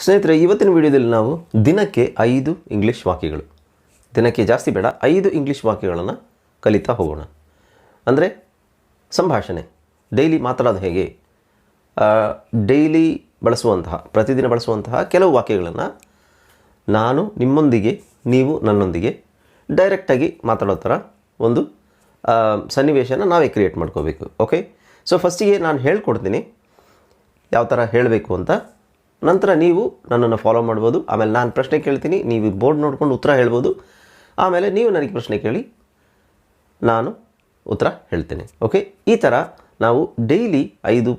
ಸ್ನೇಹಿತರೆ, ಇವತ್ತಿನ ವಿಡಿಯೋದಲ್ಲಿ ನಾವು ದಿನಕ್ಕೆ 5 ಇಂಗ್ಲೀಷ್ ವಾಕ್ಯಗಳು, ದಿನಕ್ಕೆ ಜಾಸ್ತಿ ಬೇಡ, 5 ಇಂಗ್ಲೀಷ್ ವಾಕ್ಯಗಳನ್ನು ಕಲಿತಾ ಹೋಗೋಣ. ಅಂದರೆ ಸಂಭಾಷಣೆ, ಡೈಲಿ ಮಾತಾಡೋದು ಹೇಗೆ, ಡೈಲಿ ಬಳಸುವಂತಹ, ಪ್ರತಿದಿನ ಬಳಸುವಂತಹ ಕೆಲವು ವಾಕ್ಯಗಳನ್ನು ನಾನು ನಿಮ್ಮೊಂದಿಗೆ, ನೀವು ನನ್ನೊಂದಿಗೆ ಡೈರೆಕ್ಟಾಗಿ ಮಾತಾಡೋ ಥರ ಒಂದು ಸನ್ನಿವೇಶನ ನಾವೇ ಕ್ರಿಯೇಟ್ ಮಾಡ್ಕೋಬೇಕು. ಓಕೆ, ಸೊ ಫಸ್ಟಿಗೆ ನಾನು ಹೇಳ್ಕೊಡ್ತೀನಿ ಯಾವ ಥರ ಹೇಳಬೇಕು ಅಂತ. ನಂತರ ನೀವು ನನ್ನನ್ನು ಫಾಲೋ ಮಾಡ್ಬೋದು. ಆಮೇಲೆ ನಾನು ಪ್ರಶ್ನೆ ಕೇಳ್ತೀನಿ, ನೀವು ಬೋರ್ಡ್ ನೋಡ್ಕೊಂಡು ಉತ್ತರ ಹೇಳ್ಬೋದು. ಆಮೇಲೆ ನೀವು ನನಗೆ ಪ್ರಶ್ನೆ ಕೇಳಿ, ನಾನು ಉತ್ತರ ಹೇಳ್ತೇನೆ. ಓಕೆ, ಈ ಥರ ನಾವು ಡೈಲಿ 5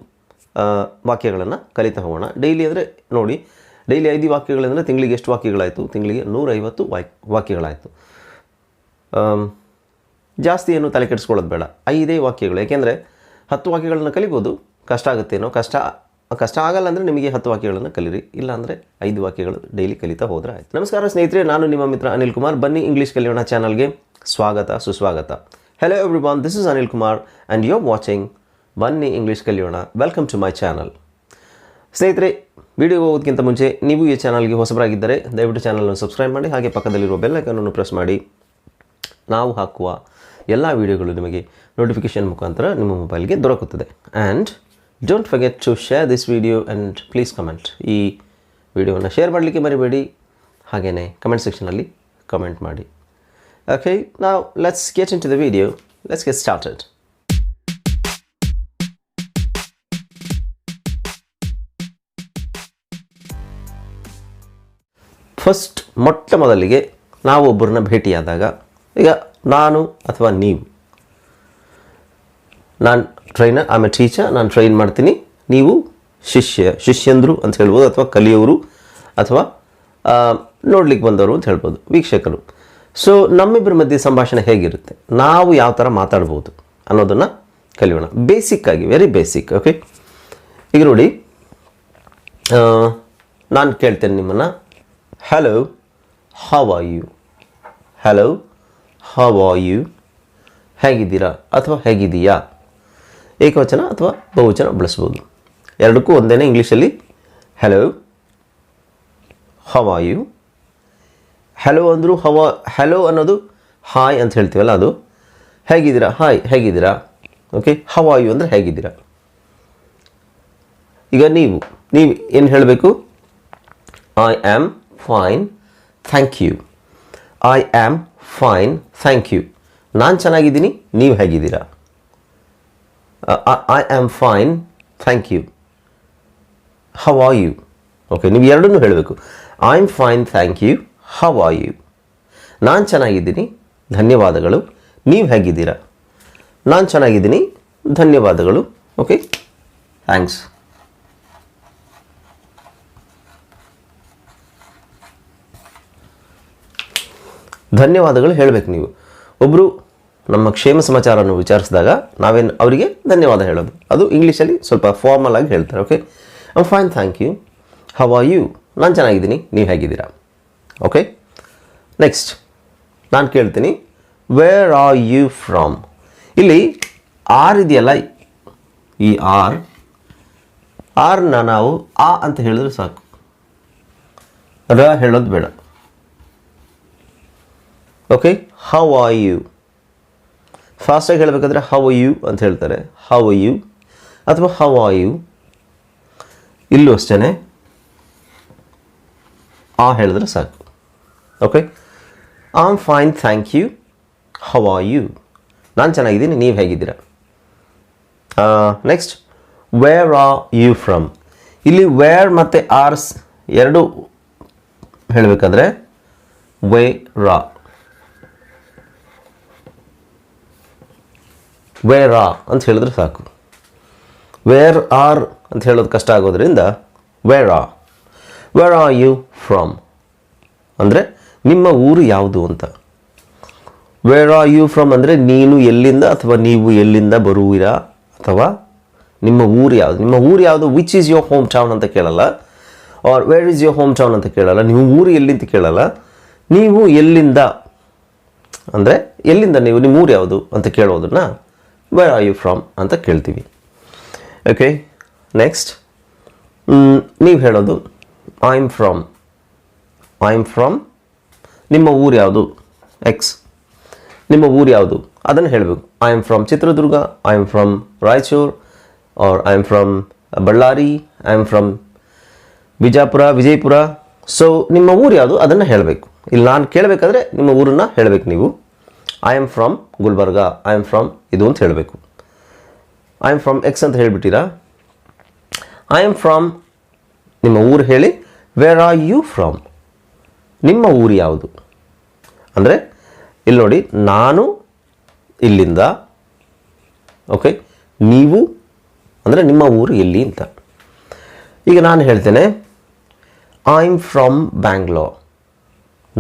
ವಾಕ್ಯಗಳನ್ನು ಕಲಿತಾ ಹೋಗೋಣ. ಡೈಲಿ ಅಂದರೆ ನೋಡಿ, ಡೈಲಿ 5 ವಾಕ್ಯಗಳಂದರೆ ತಿಂಗಳಿಗೆ ಎಷ್ಟು ವಾಕ್ಯಗಳಾಯಿತು? ತಿಂಗಳಿಗೆ 150 ವಾಕ್ಯಗಳಾಯಿತು. ಜಾಸ್ತಿ ಏನು ತಲೆ ಕೆಡಿಸ್ಕೊಳ್ಳೋದು ಬೇಡ, 5 ವಾಕ್ಯಗಳು. ಯಾಕೆಂದರೆ 10 ವಾಕ್ಯಗಳನ್ನು ಕಲಿಬೋದು, ಕಷ್ಟ ಆಗುತ್ತೇನೋ, ಕಷ್ಟ ಆಗಲ್ಲ ಅಂದರೆ ನಿಮಗೆ 10 ವಾಕ್ಯಗಳನ್ನು ಕಲೀರಿ, ಇಲ್ಲಾಂದರೆ 5 ವಾಕ್ಯಗಳು ಡೈಲಿ ಕಲಿತಾ ಹೋದರೆ ಆಯಿತು. ನಮಸ್ಕಾರ ಸ್ನೇಹಿತರೆ, ನಾನು ನಿಮ್ಮ ಮಿತ್ರ ಅನಿಲ್ ಕುಮಾರ್. ಬನ್ನಿ ಇಂಗ್ಲೀಷ್ ಕಲಿಯೋಣ ಚಾನಲ್ಗೆ ಸ್ವಾಗತ, ಸುಸ್ವಾಗತ. Hello everyone, this is Anil Kumar and you are watching ಬನ್ನಿ ಇಂಗ್ಲೀಷ್ ಕಲಿಯೋಣ. Welcome to my channel. ಸ್ನೇಹಿತರೆ, ವಿಡಿಯೋಗೆ ಹೋಗೋದಕ್ಕಿಂತ ಮುಂಚೆ ನೀವು ಈ ಚಾನಲ್ಗೆ ಹೊಸಬರಾಗಿದ್ದರೆ ದಯವಿಟ್ಟು ಚಾನಲನ್ನು ಸಬ್ಸ್ಕ್ರೈಬ್ ಮಾಡಿ, ಹಾಗೆ ಪಕ್ಕದಲ್ಲಿರುವ ಬೆಲ್ ಐಕಾನನ್ನು ಪ್ರೆಸ್ ಮಾಡಿ. ನಾವು ಹಾಕುವ ಎಲ್ಲ ವಿಡಿಯೋಗಳು ನಿಮಗೆ ನೋಟಿಫಿಕೇಷನ್ ಮುಖಾಂತರ ನಿಮ್ಮ ಮೊಬೈಲ್ಗೆ ದೊರಕುತ್ತದೆ. And don't forget to share this video and please comment. ಈ ವಿಡಿಯೋನ ಶೇರ್ ಮಾಡಲಿಕ್ಕೆ ಮರಿಬೇಡಿ, ಹಾಗೆಯೇ ಕಮೆಂಟ್ ಸೆಕ್ಷನಲ್ಲಿ ಕಮೆಂಟ್ ಮಾಡಿ. ಓಕೆ, ನಾವು let's get into the video. Let's get started. First, ಮೊಟ್ಟ ಮೊದಲಿಗೆ ನಾವು ಒಬ್ಬರನ್ನ ಭೇಟಿಯಾದಾಗ, ಈಗ ನಾನು ಅಥವಾ ನೀವು, ನಾನು ಟ್ರೈನರ್, ಆಮೇಲೆ ಟೀಚರ್, ನಾನು ಟ್ರೈನ್ ಮಾಡ್ತೀನಿ, ನೀವು ಶಿಷ್ಯಂದರು ಅಂತ ಹೇಳ್ಬೋದು, ಅಥವಾ ಕಲಿಯೋರು, ಅಥವಾ ನೋಡ್ಲಿಕ್ಕೆ ಬಂದವರು ಅಂತ ಹೇಳ್ಬೋದು, ವೀಕ್ಷಕರು. ಸೊ ನಮ್ಮಿಬ್ಬರ ಮಧ್ಯೆ ಸಂಭಾಷಣೆ ಹೇಗಿರುತ್ತೆ, ನಾವು ಯಾವ ಥರ ಮಾತಾಡ್ಬೋದು ಅನ್ನೋದನ್ನು ಕಲಿಯೋಣ. ಬೇಸಿಕ್ಕಾಗಿ, ವೆರಿ ಬೇಸಿಕ್. ಓಕೆ, ಈಗ ನೋಡಿ, ನಾನು ಕೇಳ್ತೇನೆ ನಿಮ್ಮನ್ನು, hello, how are you? Hello, how are you? ಹೇಗಿದ್ದೀರಾ ಅಥವಾ ಹೇಗಿದೆಯಾ? ಏಕವಚನ ಅಥವಾ ಬಹುವಚನ ಬಳಸ್ಬೋದು, ಎರಡಕ್ಕೂ ಒಂದೇ ಇಂಗ್ಲೀಷಲ್ಲಿ. Hello, how are you? Hello ಅಂದರೂ ಹಲೋ ಅನ್ನೋದು ಹಾಯ್ ಅಂತ ಹೇಳ್ತೀವಲ್ಲ, ಅದು. ಹೇಗಿದ್ದೀರಾ, ಹಾಯ್, ಹೇಗಿದ್ದೀರಾ. ಓಕೆ, ಹೌ ಆರ್ ಯು ಅಂದರೆ ಹೇಗಿದ್ದೀರಾ. ಈಗ ನೀವು ಏನು ಹೇಳಬೇಕು? I am fine, thank you. I am fine, thank you. ನಾನು ಚೆನ್ನಾಗಿದ್ದೀನಿ, ನೀವು ಹೇಗಿದ್ದೀರಾ? I am fine, thank you. How are you? Okay, ನೀವು ಎರಡನ್ನೂ ಹೇಳಬೇಕು. I am fine, thank you. How are you? ನಾನು ಚೆನ್ನಾಗಿದ್ದೀನಿ, ಧನ್ಯವಾದಗಳು. ನೀವು ಹೇಗಿದ್ದೀರಾ? ನಾನು ಚೆನ್ನಾಗಿದ್ದೀನಿ, ಧನ್ಯವಾದಗಳು. Okay, thanks. ಧನ್ಯವಾದಗಳು ಹೇಳಬೇಕು ನೀವು. ಒಬ್ಬರು ನಮ್ಮ ಕ್ಷೇಮ ಸಮಾಚಾರವನ್ನು ವಿಚಾರಿಸಿದಾಗ ನಾವೇನು ಅವರಿಗೆ ಧನ್ಯವಾದ ಹೇಳೋದು, ಅದು ಇಂಗ್ಲೀಷಲ್ಲಿ ಸ್ವಲ್ಪ ಫಾರ್ಮಲ್ ಆಗಿ ಹೇಳ್ತಾರೆ. Okay, I am fine, thank you. How are you? ನಾನು ಚೆನ್ನಾಗಿದ್ದೀನಿ, ನೀವು ಹೇಗಿದ್ದೀರಾ? ಓಕೆ, ನೆಕ್ಸ್ಟ್ ನಾನು ಕೇಳ್ತೀನಿ, ವೇರ್ ಆರ್ ಯು ಫ್ರಮ್? ಇಲ್ಲಿ ಆರ್ ಇದೆಯಲ್ಲ, ಈ ಆರ್ನ ನಾವು ಆ ಅಂತ ಹೇಳಿದ್ರೆ ಸಾಕು, ರ ಹೇಳೋದು ಬೇಡ. Okay, how are you? ಫಾಸ್ಟಾಗಿ ಹೇಳಬೇಕಾದ್ರೆ ಹೌ ಆರ್ ಯು ಅಂತ ಹೇಳ್ತಾರೆ, ಹೌ ಆರ್ ಯು ಅಥವಾ ಹೌ ಆರ್ ಯು. ಇಲ್ಲೂ ಅಷ್ಟೇ ಆ ಹೇಳಿದ್ರೆ ಸಾಕು. Okay, I am fine, thank you. How are you? ನಾನು ಚೆನ್ನಾಗಿದ್ದೀನಿ, ನೀವು ಹೇಗಿದ್ದೀರಾ? Next, where are you from? ಇಲ್ಲಿ ವೇರ್ ಮತ್ತು ಆರ್ಸ್ ಎರಡು ಹೇಳಬೇಕಾದ್ರೆ ವೇರ್ ಅಂತ ಹೇಳಿದ್ರೆ ಸಾಕು. ವೇರ್ ಆರ್ ಅಂತ ಹೇಳೋದು ಕಷ್ಟ ಆಗೋದ್ರಿಂದ ವೇರ್ ಆರ್ ಯು ಫ್ರಮ್ ಅಂದರೆ ನಿಮ್ಮ ಊರು ಯಾವುದು ಅಂತ. ವೇರ್ ಆರ್ ಯು ಫ್ರಮ್ ಅಂದರೆ ನೀನು ಎಲ್ಲಿಂದ ಅಥವಾ ನೀವು ಎಲ್ಲಿಂದ ಬರುವಿರಾ, ಅಥವಾ ನಿಮ್ಮ ಊರು ಯಾವುದು. Which is your home town ಅಂತ ಕೇಳಲ್ಲ, or where is your home town ಅಂತ ಕೇಳಲ್ಲ, ನೀವು ಊರು ಎಲ್ಲಿಂದ ಕೇಳಲ್ಲ. ನೀವು ಎಲ್ಲಿಂದ ಅಂದರೆ ಎಲ್ಲಿಂದ, ನಿಮ್ಮ ಊರು ಯಾವುದು ಅಂತ ಕೇಳೋದನ್ನು ವೇರ್ ಆರ್ ಯು ಫ್ರಮ್ ಅಂತ ಕೇಳ್ತೀವಿ. ಓಕೆ, ನೆಕ್ಸ್ಟ್ ನೀವು ಹೇಳೋದು ಐ ಆಮ್ ಫ್ರಮ್ ನಿಮ್ಮ ಊರು ಯಾವುದು, ಎಕ್ಸ್, ನಿಮ್ಮ ಊರು ಯಾವುದು ಅದನ್ನು ಹೇಳಬೇಕು. I am from Chitradurga, I am from Raichur, or I am from Ballari, I am from Vijayapura. So ನಿಮ್ಮ ಊರು ಯಾವುದು ಅದನ್ನು ಹೇಳಬೇಕು. ಇಲ್ಲಿ ನಾನು ಕೇಳಬೇಕಾದ್ರೆ ನಿಮ್ಮ ಊರನ್ನು ಹೇಳಬೇಕು ನೀವು. I am from Gulbarga, I am from ಇದು ಅಂತ ಹೇಳಬೇಕು. ಐ ಆಮ್ ಫ್ರಮ್ ಎಕ್ಸ್ ಅಂತ ಹೇಳಿಬಿಟ್ಟಿರಾ. ಐ ಆಮ್ ಫ್ರಮ್ ನಿಮ್ಮ ಊರು ಹೇಳಿ. ವೇರ್ ಆರ್ ಯು ಫ್ರಮ್, ನಿಮ್ಮ ಊರು ಯಾವುದು ಅಂದರೆ ಇಲ್ಲಿ ನೋಡಿ, ನಾನು ಇಲ್ಲಿಂದ, ಓಕೆ, ನೀವು ಅಂದರೆ ನಿಮ್ಮ ಊರು ಎಲ್ಲಿ ಅಂತ. ಈಗ ನಾನು ಹೇಳ್ತೇನೆ ಐ ಆಮ್ ಫ್ರಮ್ ಬ್ಯಾಂಗ್ಳೂರ್,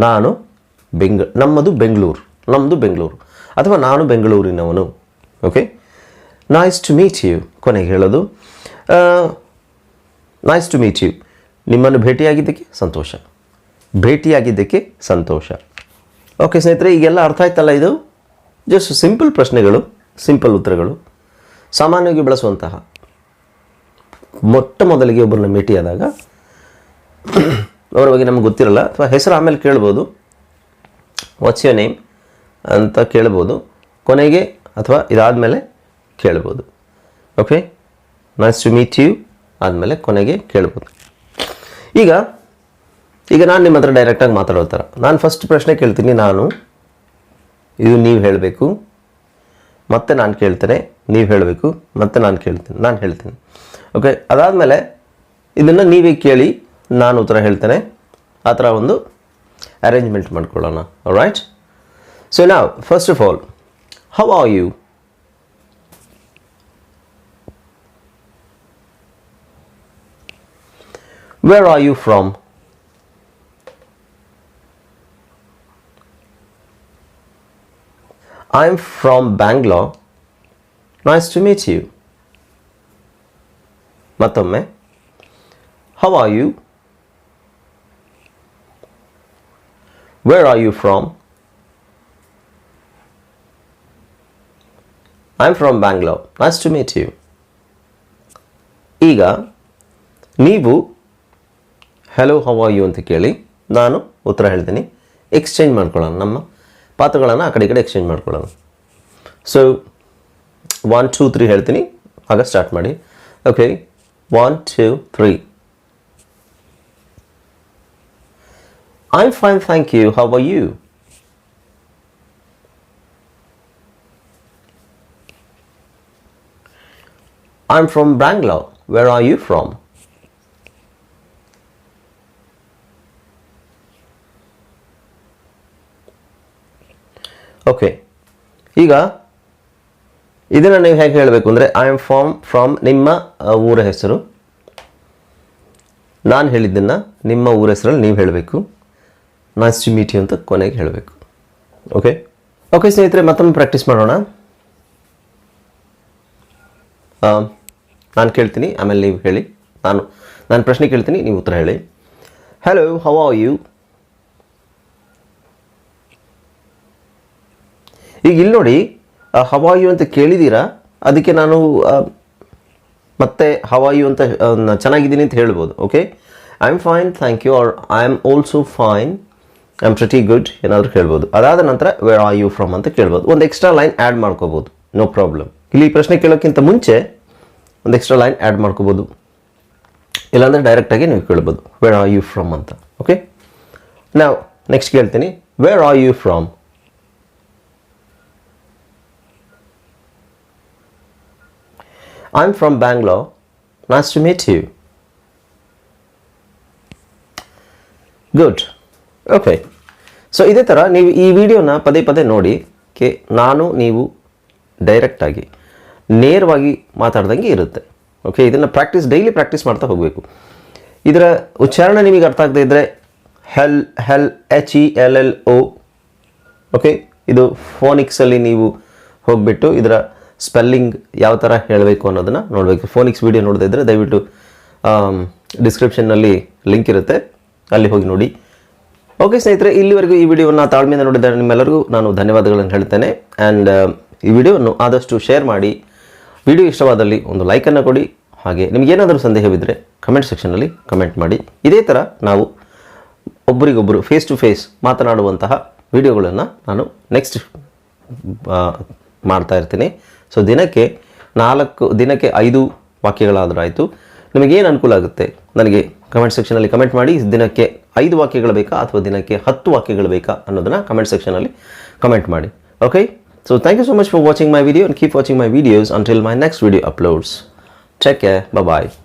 ನಾನು ನಮ್ಮದು ಬೆಂಗಳೂರು ಅಥವಾ ನಾನು ಬೆಂಗಳೂರಿನವನು. Okay, nice to meet you, ಕೊನೆಗೆ ಹೇಳೋದು ನೈಸ್ ಟು ಮೀಟ್ ಯು, ನಿಮ್ಮನ್ನು ಭೇಟಿಯಾಗಿದ್ದಕ್ಕೆ ಸಂತೋಷ. ಓಕೆ ಸ್ನೇಹಿತರೆ, ಈಗೆಲ್ಲ ಅರ್ಥ ಆಯ್ತಲ್ಲ. ಇದು ಜಸ್ಟ್ ಸಿಂಪಲ್ ಪ್ರಶ್ನೆಗಳು, ಸಿಂಪಲ್ ಉತ್ತರಗಳು, ಸಾಮಾನ್ಯವಾಗಿ ಬಳಸುವಂತಹ. ಮೊಟ್ಟ ಮೊದಲಿಗೆ ಒಬ್ಬರನ್ನ ಭೇಟಿಯಾದಾಗ ಅವರ ಬಗ್ಗೆ ನಮ್ಗೆ ಗೊತ್ತಿರಲ್ಲ, ಅಥವಾ ಹೆಸರು ಆಮೇಲೆ ಕೇಳ್ಬೋದು, ವಾಟ್ಸ್ ಯುವರ್ ನೇಮ್ ಅಂತ ಕೇಳ್ಬೋದು, ಕೊನೆಗೆ ಅಥವಾ ಇದಾದಮೇಲೆ ಕೇಳ್ಬೋದು. Okay, nice to meet you ಆದಮೇಲೆ ಕೊನೆಗೆ ಕೇಳ್ಬೋದು. ಈಗ ನಾನು ನಿಮ್ಮ ಹತ್ರ ಡೈರೆಕ್ಟಾಗಿ ಮಾತಾಡೋ ಥರ ನಾನು ಫಸ್ಟ್ ಪ್ರಶ್ನೆ ಕೇಳ್ತೀನಿ, ಇದು ನೀವು ಹೇಳಬೇಕು, ಮತ್ತೆ ನಾನು ಕೇಳ್ತೇನೆ, ನೀವು ಹೇಳಬೇಕು, ಮತ್ತೆ ನಾನು ಹೇಳ್ತೀನಿ. ಓಕೆ, ಅದಾದಮೇಲೆ ಇದನ್ನು ನೀವೇ ಕೇಳಿ, ನಾನು ಉತ್ತರ ಹೇಳ್ತೇನೆ. ಆ ಥರ ಒಂದು ಅರೇಂಜ್ಮೆಂಟ್ ಮಾಡ್ಕೊಳ್ಳೋಣ. ರೈಟ್. ಸೊ ನಾವ್ first of all, how are you? Where are you from? I'm from Bangalore. Nice to meet you. ಮತ್ತೊಮ್ಮೆ, how are you? Where are you from? I'm from Bangalore. Nice to meet you. ಈಗ ನೀವು hello how are you ಅಂತ ಕೇಳಿ, ನಾನು ಉತ್ತರ ಹೇಳ್ತೀನಿ. Exchange ಮಾಡ್ಕೊಳ್ಳೋಣ, ನಮ್ಮ ಪಾತ್ರಗಳನ್ನು ಆ ಕಡೆ ಈ ಕಡೆ ಎಕ್ಸ್ಚೇಂಜ್ ಮಾಡ್ಕೊಳ್ಳೋಣ. ಸೊ 1 2 3 ಹೇಳ್ತೀನಿ, ಆಗ ಸ್ಟಾರ್ಟ್ ಮಾಡಿ. Okay, 1 2 3. I'm fine, thank you. How are you? I'm from Bangalore. Where are you from? Okay, ಈಗ ಇದನ್ನು ನೀವು ಹೇಗೆ ಹೇಳಬೇಕು ಅಂದರೆ, ಐ ಆಮ್ ಫ್ರಮ್ ನಿಮ್ಮ ಊರ ಹೆಸರು, ನಾನು ಹೇಳಿದ್ದನ್ನು ನಿಮ್ಮ ಊರ ಹೆಸರಲ್ಲಿ ನೀವು ಹೇಳಬೇಕು. ನೈಸ್ ಟು ಮೀಟ್ ಯು ಅಂತ ಕೊನೆಗೆ ಹೇಳಬೇಕು. ಓಕೆ ಓಕೆ ಸ್ನೇಹಿತರೆ, ಮತ್ತೊಮ್ಮೆ ಪ್ರಾಕ್ಟೀಸ್ ಮಾಡೋಣ. ನಾನು ಕೇಳ್ತೀನಿ, ಆಮೇಲೆ ನೀವು ಹೇಳಿ. ನಾನು ಪ್ರಶ್ನೆ ಕೇಳ್ತೀನಿ, ನೀವು ಉತ್ತರ ಹೇಳಿ. Hello, how are you? ಈಗ ಇಲ್ಲಿ ನೋಡಿ, ಹೌ ಆರ್ ಯು ಅಂತ ಕೇಳಿದ್ದೀರಾ, ಅದಕ್ಕೆ ನಾನು ಮತ್ತೆ ಹೌ ಆರ್ ಯು ಅಂತ ಚೆನ್ನಾಗಿದ್ದೀನಿ ಅಂತ ಹೇಳ್ಬೋದು. Okay, I am fine, thank you, or I am also fine, I am pretty good ಏನಾದರೂ ಹೇಳ್ಬೋದು. ಅದಾದ ನಂತರ ವೇರ್ ಆರ್ ಯು ಫ್ರಮ್ ಅಂತ ಕೇಳ್ಬೋದು. ಒಂದು ಎಕ್ಸ್ಟ್ರಾ ಲೈನ್ ಆ್ಯಡ್ ಮಾಡ್ಕೋಬೋದು, ನೋ ಪ್ರಾಬ್ಲಮ್. ಇಲ್ಲಿ ಪ್ರಶ್ನೆ ಕೇಳೋಕ್ಕಿಂತ ಮುಂಚೆ ಒಂದು ಎಕ್ಸ್ಟ್ರಾ ಲೈನ್ ಆ್ಯಡ್ ಮಾಡ್ಕೋಬೋದು, ಇಲ್ಲಾಂದರೆ ಡೈರೆಕ್ಟಾಗಿ ನೀವು ಕೇಳ್ಬೋದು ವೇರ್ ಆರ್ ಯು ಫ್ರಮ್ ಅಂತ. ಓಕೆ, ನಾವು ನೆಕ್ಸ್ಟ್ ಕೇಳ್ತೀನಿ, where are you from? I'm from Bangalore. Nice to meet you. Good. Okay. So ಇದೇ ಥರ ನೀವು ಈ ವಿಡಿಯೋನ ಪದೇ ಪದೇ ನೋಡಿ, ನೀವು ಡೈರೆಕ್ಟಾಗಿ ನೇರವಾಗಿ ಮಾತಾಡ್ದಂಗೆ ಇರುತ್ತೆ. ಓಕೆ, ಇದನ್ನು ಡೈಲಿ ಪ್ರಾಕ್ಟೀಸ್ ಮಾಡ್ತಾ ಹೋಗಬೇಕು. ಇದರ ಉಚ್ಚಾರಣೆ ನಿಮಗೆ ಅರ್ಥ ಆಗದೆ ಇದ್ದರೆ HELLO. ಓಕೆ, ಇದು ಫೋನಿಕ್ಸಲ್ಲಿ ನೀವು ಹೋಗಿಬಿಟ್ಟು ಇದರ ಸ್ಪೆಲ್ಲಿಂಗ್ ಯಾವ ಥರ ಹೇಳಬೇಕು ಅನ್ನೋದನ್ನು ನೋಡಬೇಕು. ಫೋನಿಕ್ಸ್ ವಿಡಿಯೋ ನೋಡದೇ ಇದ್ದರೆ ದಯವಿಟ್ಟು ಡಿಸ್ಕ್ರಿಪ್ಷನ್ನಲ್ಲಿ ಲಿಂಕ್ ಇರುತ್ತೆ, ಅಲ್ಲಿ ಹೋಗಿ ನೋಡಿ. ಓಕೆ ಸ್ನೇಹಿತರೆ, ಇಲ್ಲಿವರೆಗೂ ಈ ವಿಡಿಯೋವನ್ನು ತಾಳ್ಮೆಯಿಂದ ನೋಡಿದರೆ ನಿಮ್ಮೆಲ್ಲರಿಗೂ ನಾನು ಧನ್ಯವಾದಗಳನ್ನು ಹೇಳ್ತೇನೆ. ಆ್ಯಂಡ್ ಈ ವಿಡಿಯೋವನ್ನು ಆದಷ್ಟು ಶೇರ್ ಮಾಡಿ. ವಿಡಿಯೋ ಇಷ್ಟವಾದಲ್ಲಿ ಒಂದು ಲೈಕನ್ನು ಕೊಡಿ. ಹಾಗೆ ನಿಮಗೇನಾದರೂ ಸಂದೇಹವಿದ್ದರೆ ಕಮೆಂಟ್ ಸೆಕ್ಷನಲ್ಲಿ ಕಮೆಂಟ್ ಮಾಡಿ. ಇದೇ ಥರ ನಾವು ಒಬ್ಬರಿಗೊಬ್ಬರು ಫೇಸ್ ಟು ಫೇಸ್ ಮಾತನಾಡುವಂತಹ ವಿಡಿಯೋಗಳನ್ನು ನಾನು ನೆಕ್ಸ್ಟ್ ಮಾಡ್ತಾ ಇರ್ತೀನಿ. ಸೊ ದಿನಕ್ಕೆ 5 ವಾಕ್ಯಗಳಾದರೂ ಆಯಿತು. ನಿಮಗೇನು ಅನುಕೂಲ ಆಗುತ್ತೆ ನನಗೆ ಕಮೆಂಟ್ ಸೆಕ್ಷನಲ್ಲಿ ಕಮೆಂಟ್ ಮಾಡಿ. ದಿನಕ್ಕೆ 5 ವಾಕ್ಯಗಳು ಬೇಕಾ ಅಥವಾ ದಿನಕ್ಕೆ 10 ವಾಕ್ಯಗಳು ಬೇಕಾ ಅನ್ನೋದನ್ನು ಕಮೆಂಟ್ ಸೆಕ್ಷನಲ್ಲಿ ಕಮೆಂಟ್ ಮಾಡಿ. Okay, so thank you so much for watching my video and keep watching my videos until my next video uploads. Take care. Bye bye.